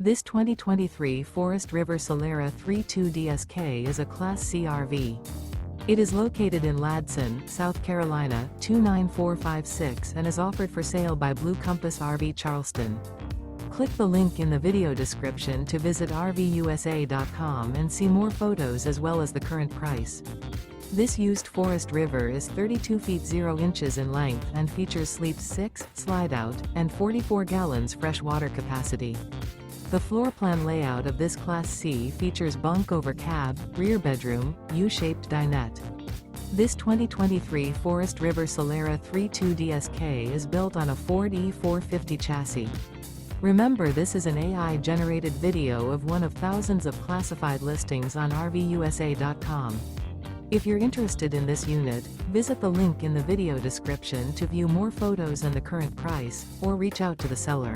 This 2023 Forest River Solera 3.2 DSK is a Class C RV. It is located in Ladson, South Carolina, 29456 and is offered for sale by Blue Compass RV Charleston. Click the link in the video description to visit RVUSA.com and see more photos as well as the current price. This used Forest River is 32 feet 0 inches in length and features sleep 6, slide-out, and 44 gallons fresh water capacity. The floor plan layout of this Class C features bunk over cab, rear bedroom, U-shaped dinette. This 2023 Forest River Solera 3.2 DSK is built on a Ford E450 chassis. Remember, this is an AI-generated video of one of thousands of classified listings on RVUSA.com. If you're interested in this unit, visit the link in the video description to view more photos and the current price, or reach out to the seller.